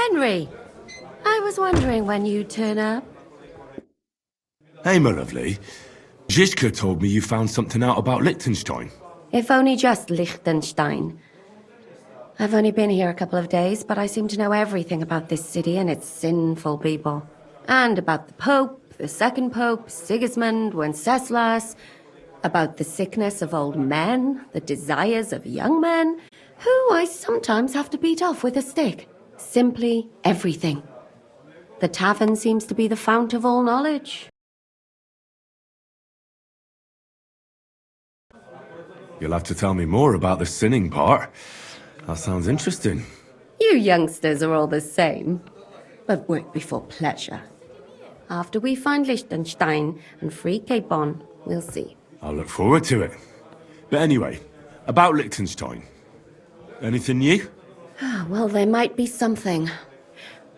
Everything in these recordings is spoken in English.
Henry, I was wondering when you'd turn up. Hey, my lovely. Zizka told me you found something out about Liechtenstein. If only just Liechtenstein. I've only been here a couple of days, but I seem to know everything about this city and its sinful people. And about the Pope, the second Pope, Sigismund, Wenceslas, about the sickness of old men, the desires of young men, who I sometimes have to beat off with a stick. Simply everything. The tavern seems to be the fount of all knowledge. You'll have to tell me more about the sinning part. That sounds interesting. You youngsters are all the same. But work before pleasure. After we find Liechtenstein and free Cape Bon, we'll see. I'll look forward to it. But anyway, about Liechtenstein. Anything new? Well, there might be something.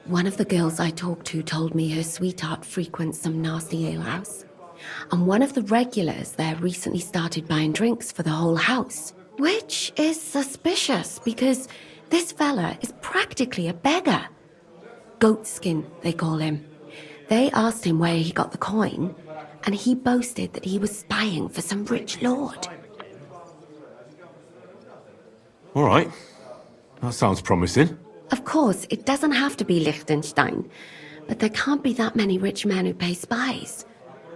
One of the girls I talked to told me her sweetheart frequents some nasty alehouse. And one of the regulars there recently started buying drinks for the whole house. Which is suspicious, because this fella is practically a beggar. Goatskin, they call him. They asked him where he got the coin, and he boasted that he was spying for some rich lord. All right. That sounds promising. Of course, it doesn't have to be Liechtenstein, but there can't be that many rich men who pay spies.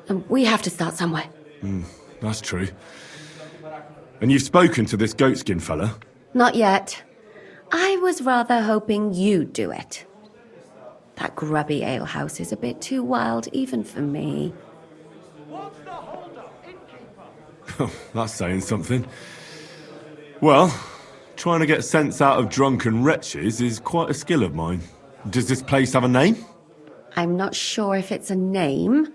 And we have to start somewhere. That's true. And you've spoken to this goatskin fella? Not yet. I was rather hoping you'd do it. That grubby alehouse is a bit too wild, even for me. Oh, that's saying something. Well, trying to get sense out of drunken wretches is quite a skill of mine. Does this place have a name? I'm not sure if it's a name,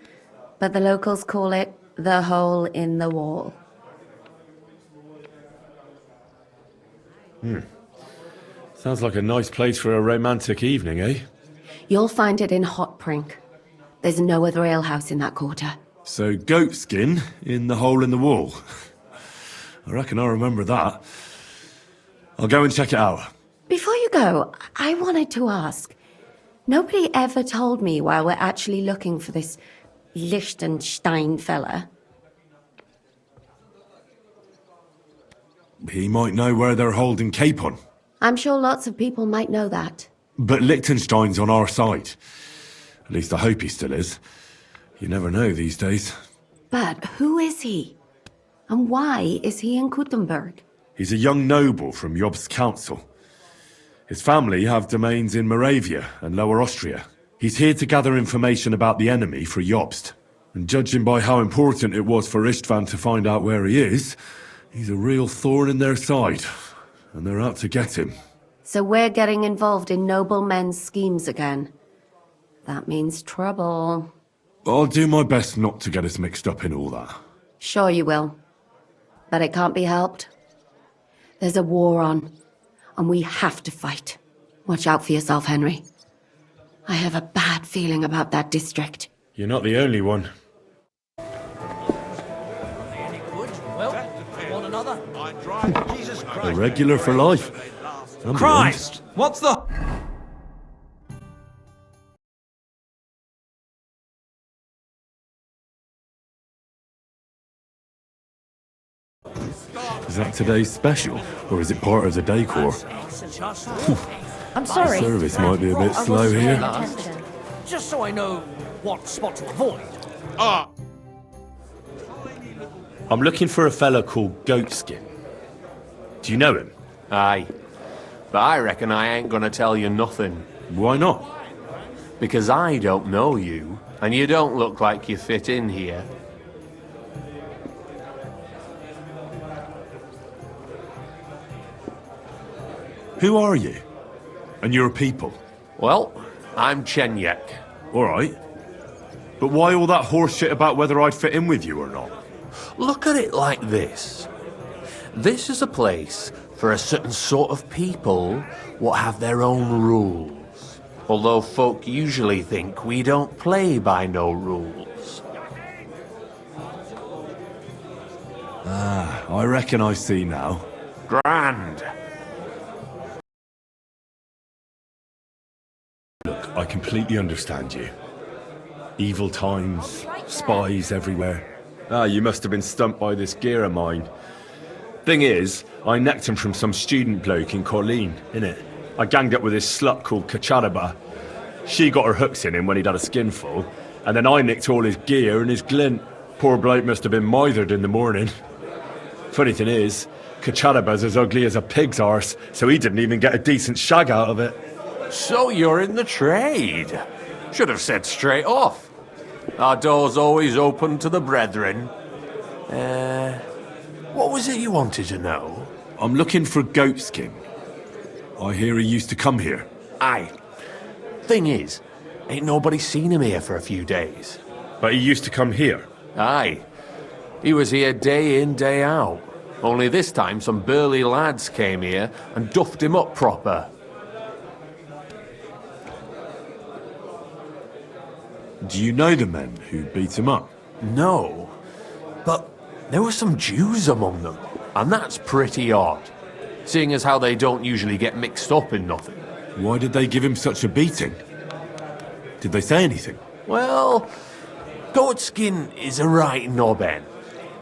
but the locals call it the Hole in the Wall. Sounds like a nice place for a romantic evening, eh? You'll find it in Hotprink. There's no other alehouse in that quarter. So, goatskin in the hole in the wall. I reckon I remember that. I'll go and check it out. Before you go, I wanted to ask. Nobody ever told me why we're actually looking for this Liechtenstein fella. He might know where they're holding Capon. I'm sure lots of people might know that. But Liechtenstein's on our side. At least I hope he still is. You never know these days. But who is he? And why is he in Kuttenberg? He's a young noble from Jobst's council. His family have domains in Moravia and Lower Austria. He's here to gather information about the enemy for Jobst. And judging by how important it was for Istvan to find out where he is, he's a real thorn in their side. And they're out to get him. So we're getting involved in noble men's schemes again. That means trouble. I'll do my best not to get us mixed up in all that. Sure you will. But it can't be helped. There's a war on, and we have to fight. Watch out for yourself, Henry. I have a bad feeling about that district. You're not the only one. A regular for life. Christ! What's the... Is that today's special, or is it part of the decor? I'm sorry. Service might be a bit slow here. Just so I know what spot to avoid. I'm looking for a fella called Goatskin. Do you know him? Aye. But I reckon I ain't gonna tell you nothing. Why not? Because I don't know you, and you don't look like you fit in here. Who are you? And your people? Well, I'm Chenyek. All right. But why all that horse shit about whether I'd fit in with you or not? Look at it like this. This is a place for a certain sort of people what have their own rules. Although folk usually think we don't play by no rules. I reckon I see now. Grand. I completely understand you. Evil times, spies everywhere. Ah, you must have been stumped by this gear of mine. Thing is, I necked him from some student bloke in Colleen, innit? I ganged up with this slut called Kacharaba. She got her hooks in him when he'd had a skinful, and then I nicked all his gear and his glint. Poor bloke must have been mithered in the morning. Funny thing is, Kacharaba's as ugly as a pig's arse, so he didn't even get a decent shag out of it. So you're in the trade. Should have said straight off. Our door's always open to the brethren. What was it you wanted to know? I'm looking for Goatskin. I hear he used to come here. Aye. Thing is, ain't nobody seen him here for a few days. But he used to come here. Aye. He was here day in, day out. Only this time some burly lads came here and duffed him up proper. Do you know the men who beat him up? No. But there were some Jews among them, and that's pretty odd, seeing as how they don't usually get mixed up in nothing. Why did they give him such a beating? Did they say anything? Well, Goatskin is a right knobhead.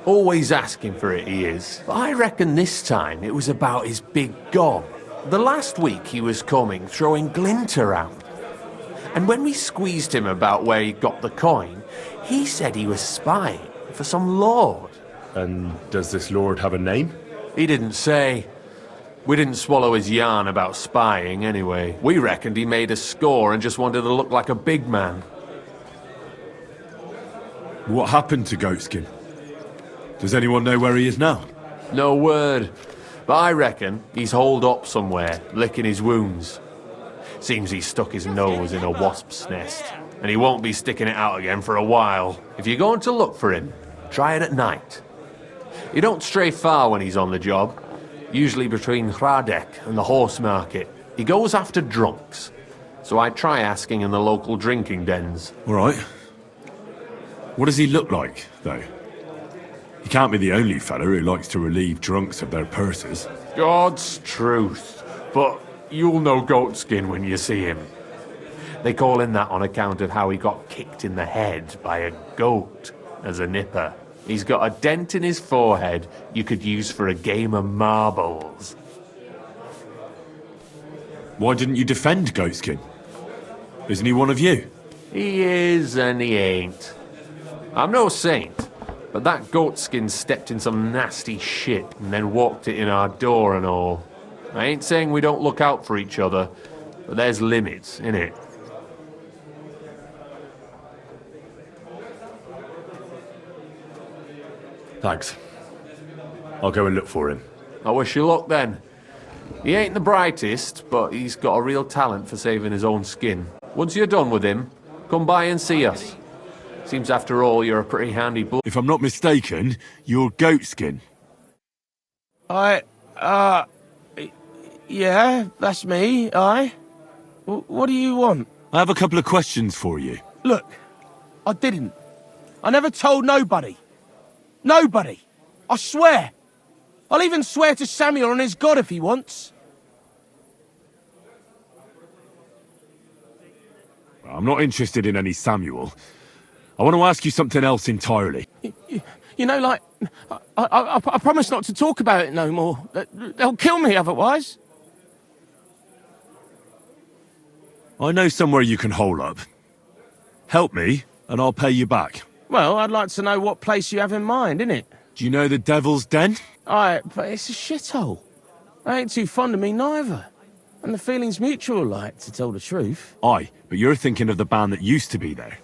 Always asking for it, he is. But I reckon this time it was about his big gob. The last week he was coming, throwing glint around. And when we squeezed him about where he got the coin, he said he was spying for some lord. And does this lord have a name? He didn't say. We didn't swallow his yarn about spying anyway. We reckoned he made a score and just wanted to look like a big man. What happened to Goatskin? Does anyone know where he is now? No word. But I reckon he's holed up somewhere, licking his wounds. Seems he stuck his nose in a wasp's nest, and he won't be sticking it out again for a while. If you're going to look for him, try it at night. You don't stray far when he's on the job, usually between Hradek and the horse market. He goes after drunks, so I try asking in the local drinking dens. All right. What does he look like, though? He can't be the only fella who likes to relieve drunks of their purses. God's truth, but you'll know Goatskin when you see him. They call him that on account of how he got kicked in the head by a goat as a nipper. He's got a dent in his forehead you could use for a game of marbles. Why didn't you defend Goatskin? Isn't he one of you? He is and he ain't. I'm no saint, but that Goatskin stepped in some nasty shit and then walked it in our door and all. I ain't saying we don't look out for each other, but there's limits, innit? Thanks. I'll go and look for him. I wish you luck then. He ain't the brightest, but he's got a real talent for saving his own skin. Once you're done with him, come by and see us. Seems after all you're a pretty handy boy. If I'm not mistaken, you're Goatskin. Yeah, that's me, aye. What do you want? I have a couple of questions for you. Look, I didn't. I never told nobody. Nobody. I swear. I'll even swear to Samuel and his God if he wants. I'm not interested in any Samuel. I want to ask you something else entirely. You know, like, I promise not to talk about it no more. They'll kill me otherwise. I know somewhere you can hole up. Help me, and I'll pay you back. Well, I'd like to know what place you have in mind, innit? Do you know the Devil's Den? Aye, but it's a shithole. They ain't too fond of me neither. And the feeling's mutual, like, to tell the truth. Aye, but you're thinking of the band that used to be there.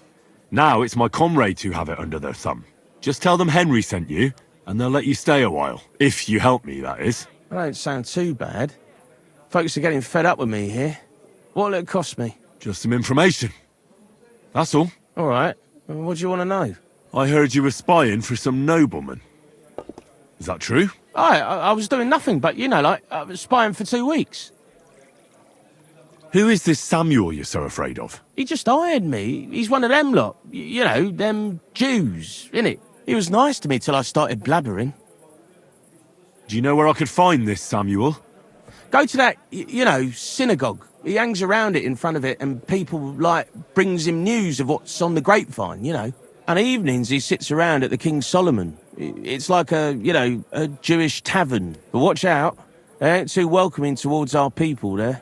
Now it's my comrades who have it under their thumb. Just tell them Henry sent you, and they'll let you stay a while. If you help me, that is. That don't sound too bad. Folks are getting fed up with me here. What'll it cost me? Just some information. That's all. All right. What do you want to know? I heard you were spying for some nobleman. Is that true? Aye, I was doing nothing but, you know, like, I was spying for 2 weeks. Who is this Samuel you're so afraid of? He just hired me. He's one of them lot. You know, them Jews, innit? He was nice to me till I started blabbering. Do you know where I could find this Samuel? Go to that, you know, synagogue. He hangs around it in front of it and people, like, brings him news of what's on the grapevine, you know. And evenings he sits around at the King Solomon. It's like a Jewish tavern. But watch out, they ain't too welcoming towards our people there.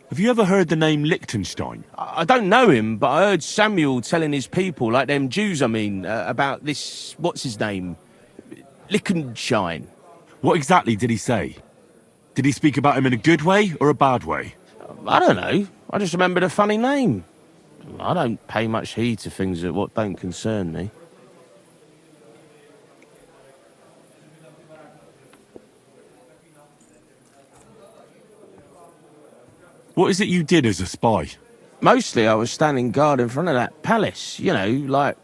Have you ever heard the name Liechtenstein? I don't know him, but I heard Samuel telling his people, like them Jews, about this, what's his name? Liechtenstein. What exactly did he say? Did he speak about him in a good way or a bad way? I don't know. I just remembered a funny name. I don't pay much heed to things that what don't concern me. What is it you did as a spy? Mostly I was standing guard in front of that palace, you know, like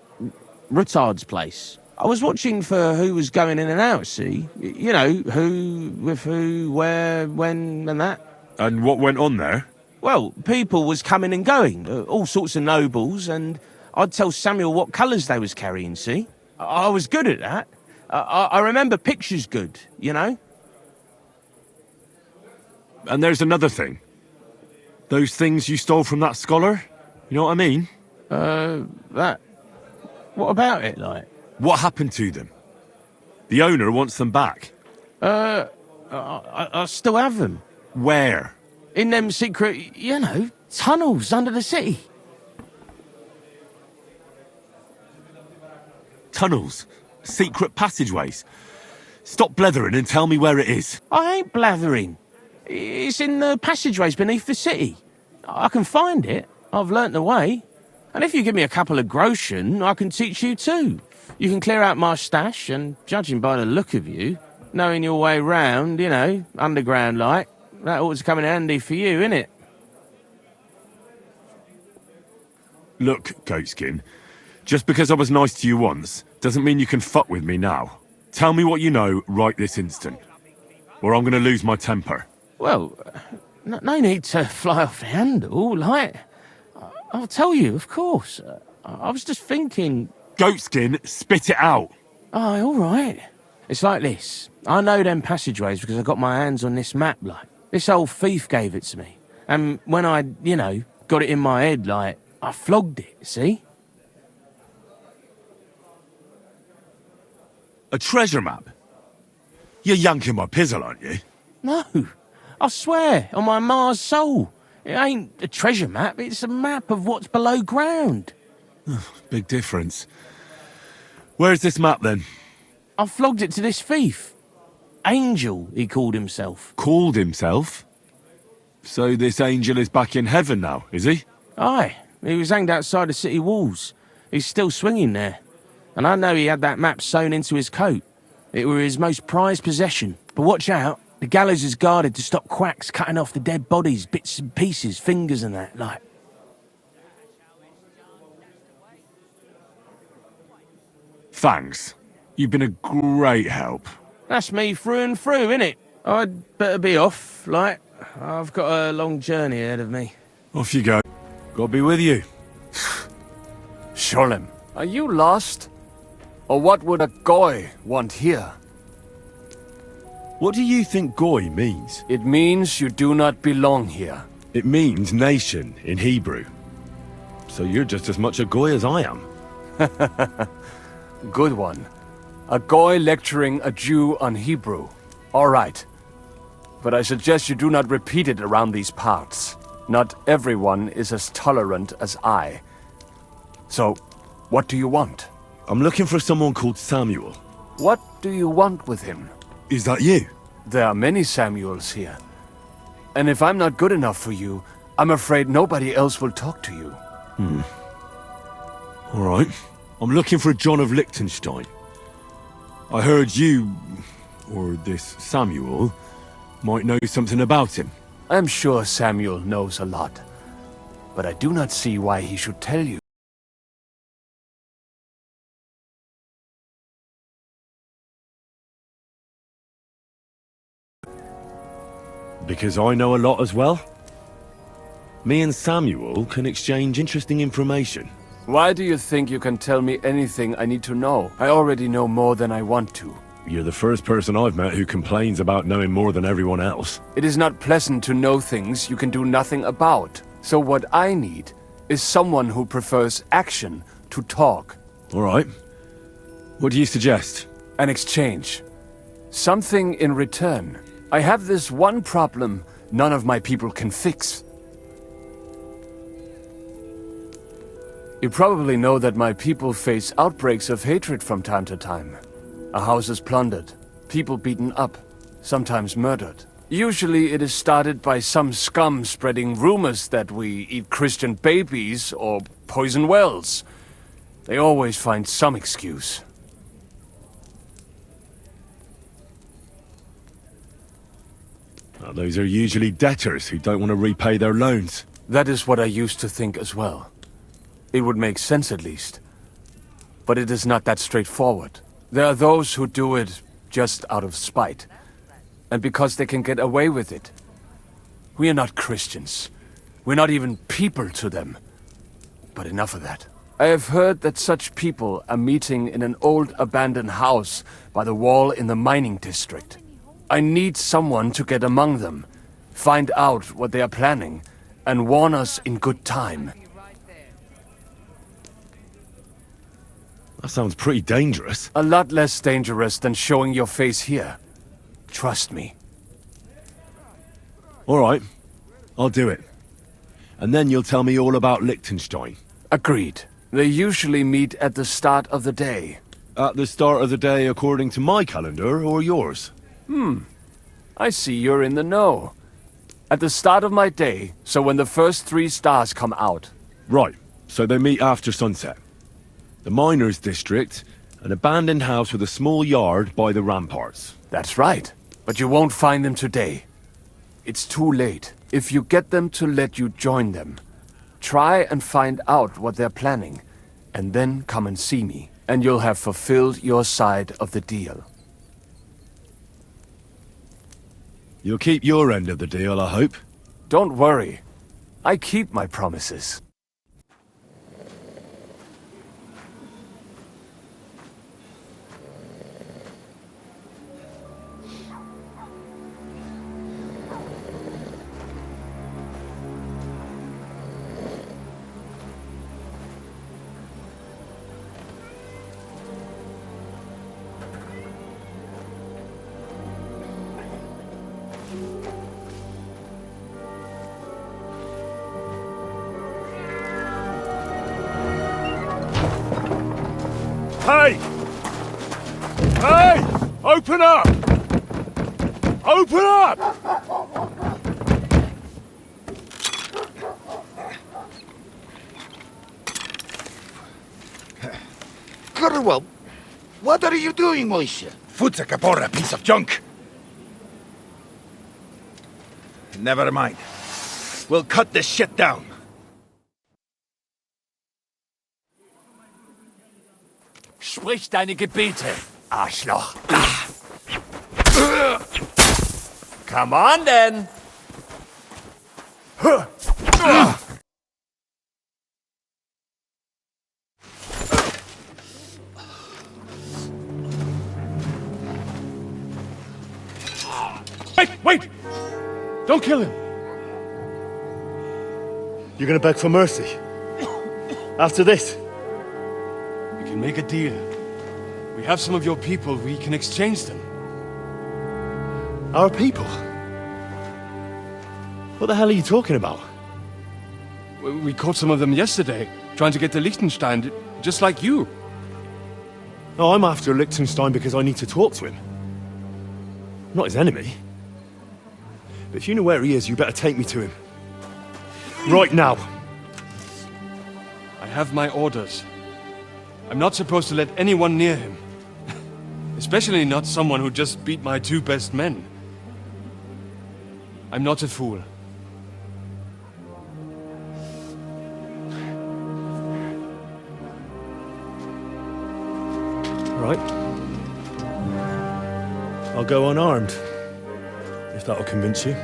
Rutard's place. I was watching for who was going in and out, see? You know, who, with who, where, when, and that. And what went on there? Well, people was coming and going, all sorts of nobles, and I'd tell Samuel what colours they was carrying, see? I was good at that. I remember pictures good, you know? And there's another thing. Those things you stole from that scholar? You know what I mean? That... What about it, like? What happened to them? The owner wants them back. I still have them. Where? In them secret, you know, tunnels under the city. Tunnels? Secret passageways? Stop blethering and tell me where it is. I ain't blathering. It's in the passageways beneath the city. I can find it. I've learnt the way. And if you give me a couple of groschen, I can teach you too. You can clear out my stash, and judging by the look of you, knowing your way round, you know, underground-like, that ought to come in handy for you, innit? Look, Goatskin, just because I was nice to you once, doesn't mean you can fuck with me now. Tell me what you know right this instant, or I'm gonna lose my temper. Well, no need to fly off the handle, like... I'll tell you, of course. I was just thinking... Goatskin, spit it out! Oh, all right. It's like this. I know them passageways because I got my hands on this map, like. This old thief gave it to me. And when I, you know, got it in my head, like, I flogged it, see? A treasure map? You're yanking my pizzle, aren't you? No. I swear, on my Mars soul. It ain't a treasure map, it's a map of what's below ground. Big difference. Where's this map, then? I flogged it to this thief. Angel, he called himself. Called himself? So this angel is back in heaven now, is he? Aye, he was hanged outside the city walls. He's still swinging there. And I know he had that map sewn into his coat. It were his most prized possession. But watch out, the gallows is guarded to stop quacks cutting off the dead bodies, bits and pieces, fingers and that, like. Thanks. You've been a great help. That's me through and through, innit? I'd better be off, like. I've got a long journey ahead of me. Off you go. God be with you. Sholem, are you lost? Or what would a goy want here? What do you think goy means? It means you do not belong here. It means nation in Hebrew. So you're just as much a goy as I am. Good one. A goy lecturing a Jew on Hebrew. All right. But I suggest you do not repeat it around these parts. Not everyone is as tolerant as I. So, what do you want? I'm looking for someone called Samuel. What do you want with him? Is that you? There are many Samuels here. And if I'm not good enough for you, I'm afraid nobody else will talk to you. All right. I'm looking for a John of Liechtenstein. I heard you, or this Samuel, might know something about him. I'm sure Samuel knows a lot. But I do not see why he should tell you. Because I know a lot as well. Me and Samuel can exchange interesting information. Why do you think you can tell me anything I need to know? I already know more than I want to. You're the first person I've met who complains about knowing more than everyone else. It is not pleasant to know things you can do nothing about. So what I need is someone who prefers action to talk. All right. What do you suggest? An exchange. Something in return. I have this one problem none of my people can fix. You probably know that my people face outbreaks of hatred from time to time. A house is plundered, people beaten up, sometimes murdered. Usually it is started by some scum spreading rumors that we eat Christian babies or poison wells. They always find some excuse. Those are usually debtors who don't want to repay their loans. That is what I used to think as well. It would make sense at least. But it is not that straightforward. There are those who do it just out of spite. And because they can get away with it. We are not Christians. We're not even people to them. But enough of that. I have heard that such people are meeting in an old abandoned house by the wall in the mining district. I need someone to get among them, find out what they are planning, and warn us in good time. That sounds pretty dangerous. A lot less dangerous than showing your face here. Trust me. All right. I'll do it. And then you'll tell me all about Liechtenstein. Agreed. They usually meet at the start of the day. At the start of the day according to my calendar, or yours? I see you're in the know. At the start of my day, so when the first 3 stars come out. Right. So they meet after sunset. The miners' district, an abandoned house with a small yard by the ramparts. That's right. But you won't find them today. It's too late. If you get them to let you join them, try and find out what they're planning, and then come and see me, and you'll have fulfilled your side of the deal. You'll keep your end of the deal, I hope. Don't worry. I keep my promises. Hey! Hey! Open up! Open up! Underworld, what are you doing, Moishe? Futsa Kapora, piece of junk! Never mind. We'll cut this shit down. Sprich deine Gebete, Arschloch. Come on, then. Wait! Don't kill him! You're gonna beg for mercy? After this? We can make a deal. We have some of your people, we can exchange them. Our people? What the hell are you talking about? We caught some of them yesterday, trying to get to Liechtenstein, just like you. No, I'm after Liechtenstein because I need to talk to him. I'm not his enemy. But if you know where he is, you better take me to him. Right now. I have my orders. I'm not supposed to let anyone near him. Especially not someone who just beat my 2 best men. I'm not a fool. Right. I'll go unarmed. If that'll convince you.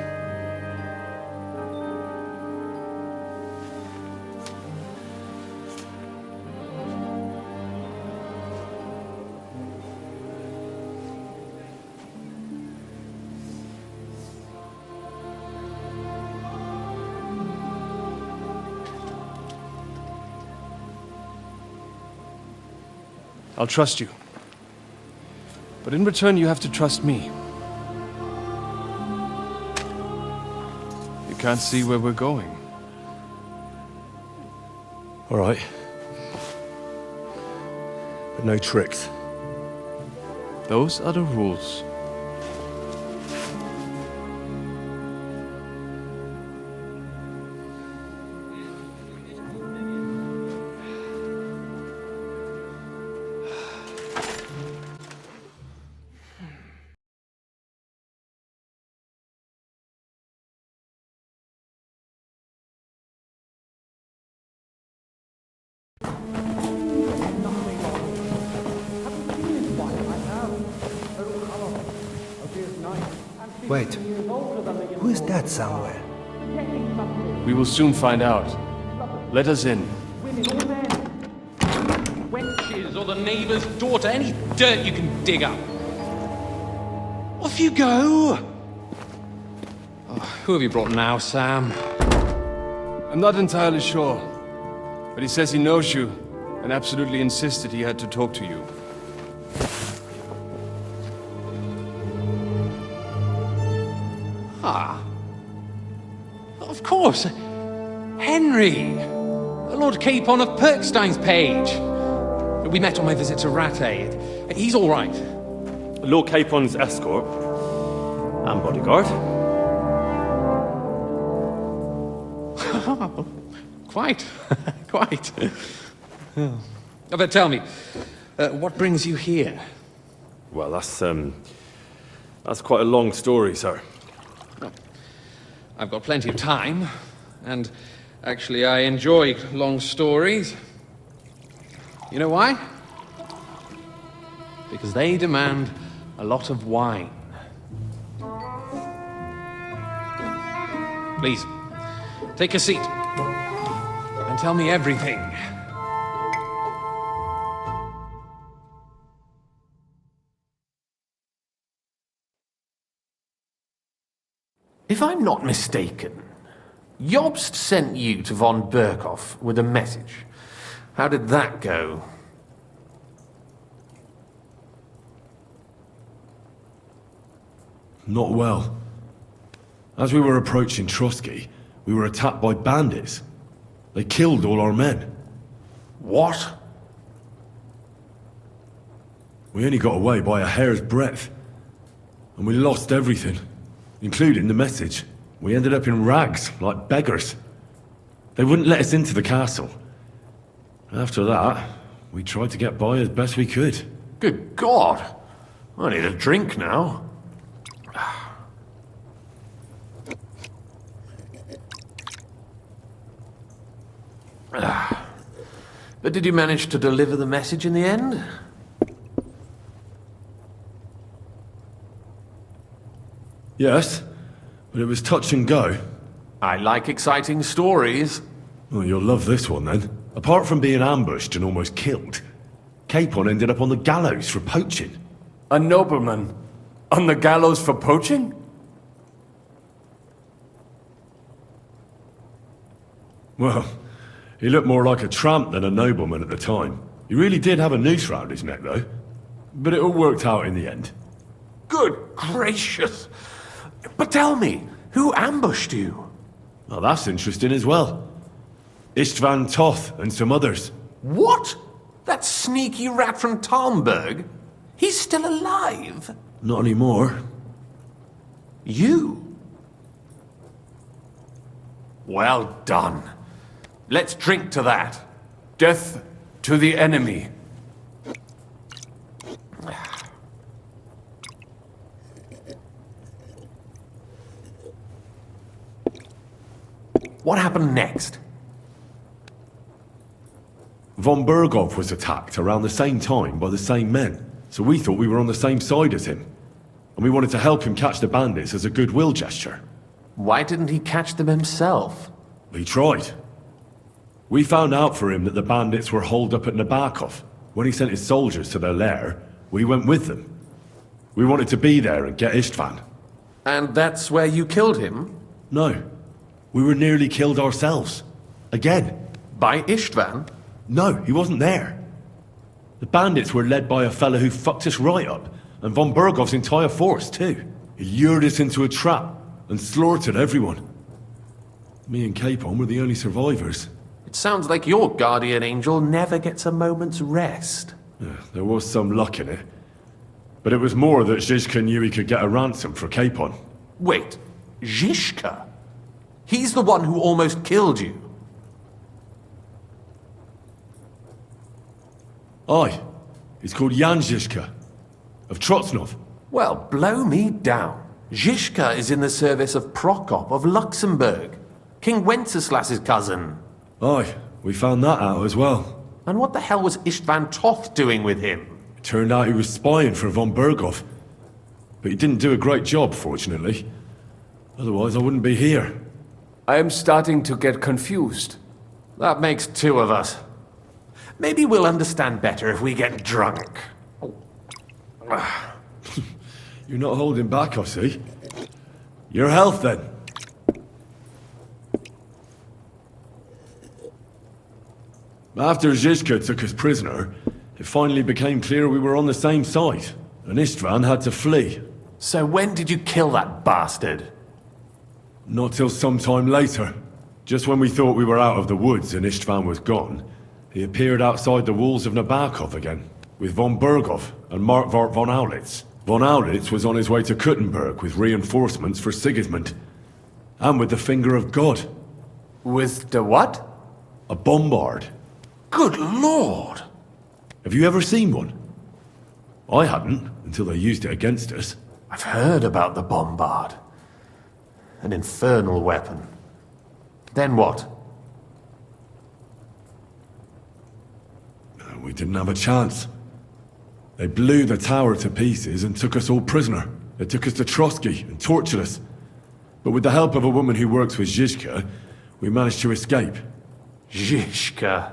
I'll trust you. But in return, you have to trust me. You can't see where we're going. All right. But no tricks. Those are the rules. Wait, who is that somewhere? We will soon find out. Let us in. Wenches or the neighbour's daughter, any dirt you can dig up. Off you go! Oh, who have you brought now, Sam? I'm not entirely sure. But he says he knows you, and absolutely insisted he had to talk to you. Ah. Of course. Henry. Lord Capon of Perkstein's page. We met on my visit to Rattay. He's all right. Lord Capon's escort and bodyguard. Quite. Quite. But tell me, what brings you here? Well, that's quite a long story, sir. I've got plenty of time, and actually I enjoy long stories. You know why? Because they demand a lot of wine. Please, take a seat, and tell me everything. If I'm not mistaken, Jobst sent you to von Berkhoff with a message. How did that go? Not well. As we were approaching Trotsky, we were attacked by bandits. They killed all our men. What? We only got away by a hair's breadth. And we lost everything, including the message. We ended up in rags, like beggars. They wouldn't let us into the castle. After that, we tried to get by as best we could. Good God! I need a drink now. But did you manage to deliver the message in the end? Yes, but it was touch and go. I like exciting stories. Well, you'll love this one then. Apart from being ambushed and almost killed, Capon ended up on the gallows for poaching. A nobleman on the gallows for poaching? Well, he looked more like a tramp than a nobleman at the time. He really did have a noose round his neck, though. But it all worked out in the end. Good gracious! But tell me, who ambushed you? Well, that's interesting as well. Istvan Toth and some others. What? That sneaky rat from Talmberg? He's still alive? Not anymore. You? Well done. Let's drink to that. Death to the enemy. What happened next? Von Berghoff was attacked around the same time by the same men, so we thought we were on the same side as him. And we wanted to help him catch the bandits as a goodwill gesture. Why didn't he catch them himself? He tried. We found out for him that the bandits were holed up at Nabokov. When he sent his soldiers to their lair, we went with them. We wanted to be there and get Istvan. And that's where you killed him? No. We were nearly killed ourselves. Again. By Istvan? No, he wasn't there. The bandits were led by a fella who fucked us right up, and von Bergov's entire force, too. He lured us into a trap and slaughtered everyone. Me and Capon were the only survivors. It sounds like your guardian angel never gets a moment's rest. Yeah, there was some luck in it. But it was more that Zizka knew he could get a ransom for Capon. Wait, Zizka? He's the one who almost killed you. Aye. He's called Jan Zizka, of Trotsnov. Well, blow me down. Zizka is in the service of Prokop of Luxembourg, King Wenceslas's cousin. Aye, we found that out as well. And what the hell was Istvan Toth doing with him? It turned out he was spying for von Bergov. But he didn't do a great job, fortunately. Otherwise, I wouldn't be here. I am starting to get confused. That makes two of us. Maybe we'll understand better if we get drunk. You're not holding back, I see. Your health, then. After Zizka took us prisoner, it finally became clear we were on the same side, and Istvan had to flee. So when did you kill that bastard? Not till some time later. Just when we thought we were out of the woods and Istvan was gone, he appeared outside the walls of Nabokov again, with von Bergov and Markvart von Aulitz. Von Aulitz was on his way to Kuttenberg with reinforcements for Sigismund, and with the finger of God. With the what? A bombard. Good lord! Have you ever seen one? I hadn't, until they used it against us. I've heard about the bombard. An infernal weapon. Then what? We didn't have a chance. They blew the tower to pieces and took us all prisoner. They took us to Trotsky and tortured us. But with the help of a woman who works with Zizka, we managed to escape. Zizka.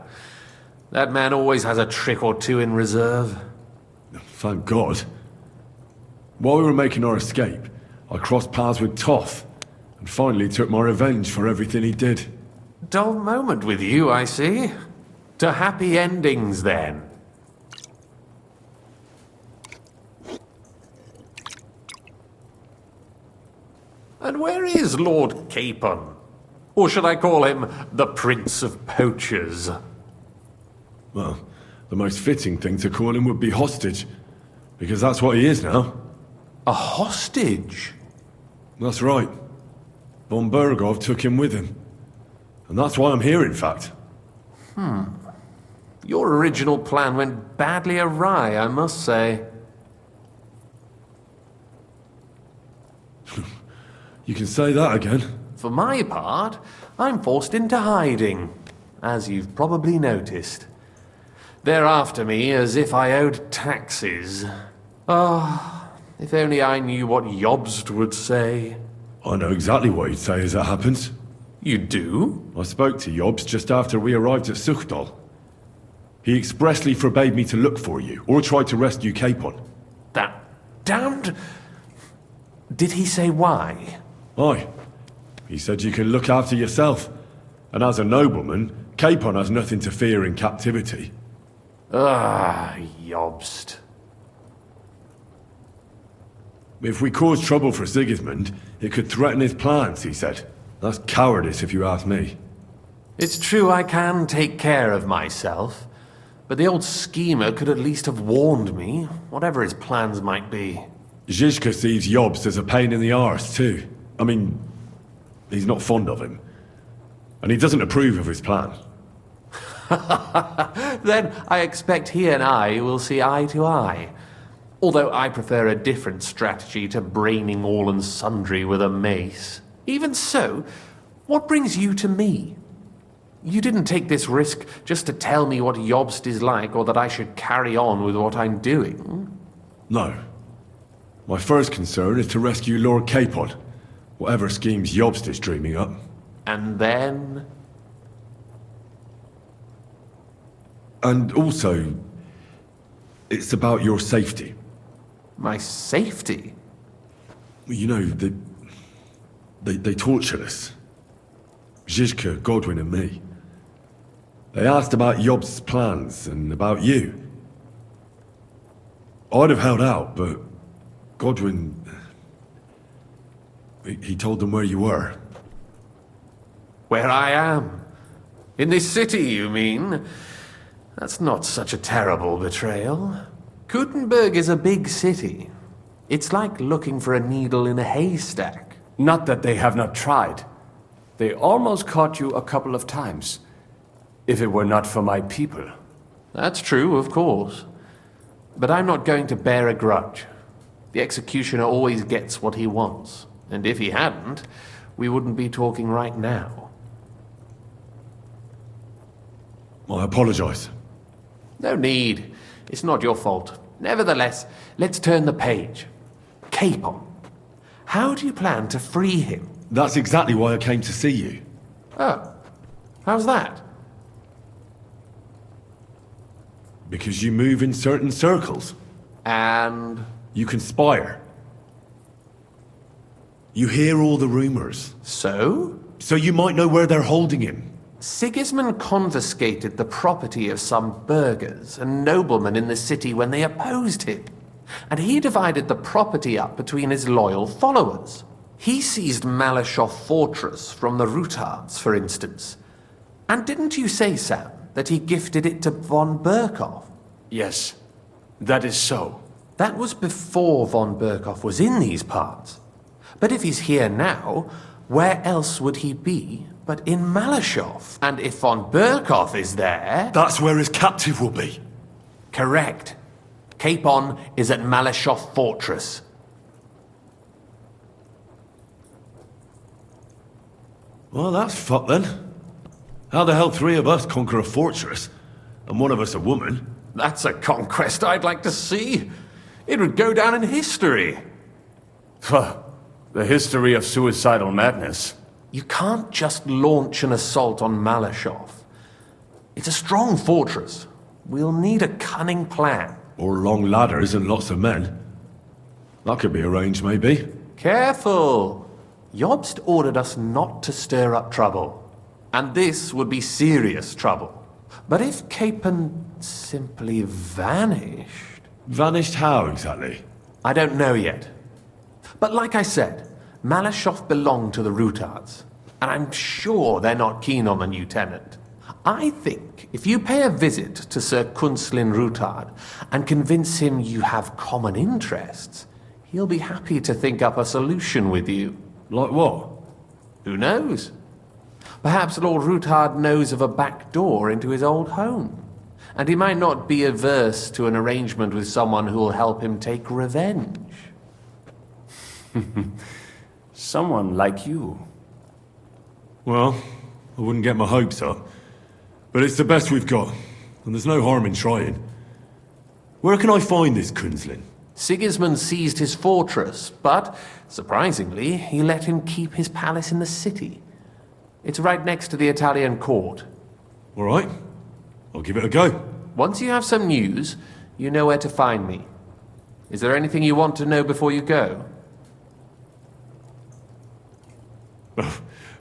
That man always has a trick or two in reserve. Thank God. While we were making our escape, I crossed paths with Toth, and finally took my revenge for everything he did. Dull moment with you, I see. To happy endings, then. And where is Lord Capon? Or should I call him the Prince of Poachers? Well, the most fitting thing to call him would be hostage, because that's what he is now. A hostage? That's right. Von Bergov took him with him. And that's why I'm here, in fact. Your original plan went badly awry, I must say. You can say that again. For my part, I'm forced into hiding, as you've probably noticed. They're after me as if I owed taxes. Ah, if only I knew what Jobst would say. I know exactly what he'd say as it happens. You do? I spoke to Jobst just after we arrived at Suchdal. He expressly forbade me to look for you, or try to rescue Capon. That damned... Did he say why? Aye. He said you can look after yourself. And as a nobleman, Capon has nothing to fear in captivity. Ah, Jobst. If we cause trouble for Sigismund, it could threaten his plans, he said. That's cowardice, if you ask me. It's true I can take care of myself, but the old schemer could at least have warned me, whatever his plans might be. Zizka sees Jobst as a pain in the arse, too. I mean, he's not fond of him. And he doesn't approve of his plan. Then I expect he and I will see eye to eye. Although I prefer a different strategy to braining all and sundry with a mace. Even so, what brings you to me? You didn't take this risk just to tell me what Jobst is like, or that I should carry on with what I'm doing. No. My first concern is to rescue Lord Capon, whatever schemes Jobst is dreaming up. And then... And also, it's about your safety. My safety? You know, they tortured us. Zizka, Godwin and me. They asked about Jobst's plans and about you. I'd have held out, but Godwin... He told them where you were. Where I am? In this city, you mean? That's not such a terrible betrayal. Kuttenberg is a big city. It's like looking for a needle in a haystack. Not that they have not tried. They almost caught you a couple of times. If it were not for my people. That's true, of course. But I'm not going to bear a grudge. The executioner always gets what he wants. And if he hadn't, we wouldn't be talking right now. I apologize. No need. It's not your fault. Nevertheless, let's turn the page. Capon. How do you plan to free him? That's exactly why I came to see you. Oh. How's that? Because you move in certain circles. And... You conspire. You hear all the rumors. So? So you might know where they're holding him. Sigismund confiscated the property of some burghers and noblemen in the city when they opposed him. And he divided the property up between his loyal followers. He seized Malyshoff Fortress from the Rutards, for instance. And didn't you say, Sam, that he gifted it to von Berkoff? Yes, that is so. That was before von Berkoff was in these parts. But if he's here now, where else would he be but in Malyshoff? And if von Berkoff is there... That's where his captive will be. Correct. Capon is at Malyshoff Fortress. Well, that's fucked then. How the hell three of us conquer a fortress, and one of us a woman? That's a conquest I'd like to see. It would go down in history. The history of suicidal madness. You can't just launch an assault on Malyshoff. It's a strong fortress. We'll need a cunning plan. Or long ladders and lots of men. That could be arranged, maybe. Careful! Jobst ordered us not to stir up trouble. And this would be serious trouble. But if Capon simply vanished... Vanished how, exactly? I don't know yet. But like I said, Malyshoff belonged to the Rutards. And I'm sure they're not keen on the new tenant. I think if you pay a visit to Sir Kunslin Rutard and convince him you have common interests, he'll be happy to think up a solution with you. Like what? Who knows? Perhaps Lord Rutard knows of a back door into his old home. And he might not be averse to an arrangement with someone who'll help him take revenge. Someone like you. Well, I wouldn't get my hopes up. But it's the best we've got, and there's no harm in trying. Where can I find this Kunslin? Sigismund seized his fortress, but, surprisingly, he let him keep his palace in the city. It's right next to the Italian court. All right. I'll give it a go. Once you have some news, you know where to find me. Is there anything you want to know before you go?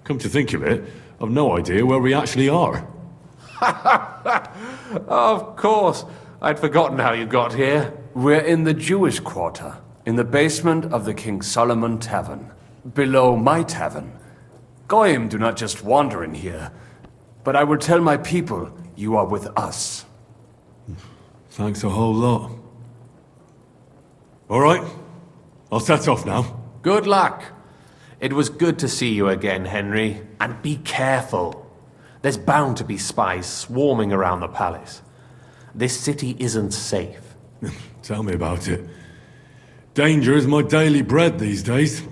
Come to think of it, I've no idea where we actually are. Of course. I'd forgotten how you got here. We're in the Jewish quarter, in the basement of the King Solomon Tavern, below my tavern. Goyim do not just wander in here, but I will tell my people you are with us. Thanks a whole lot. All right, I'll set off now. Good luck. It was good to see you again, Henry. And be careful. There's bound to be spies swarming around the palace. This city isn't safe. Tell me about it. Danger is my daily bread these days.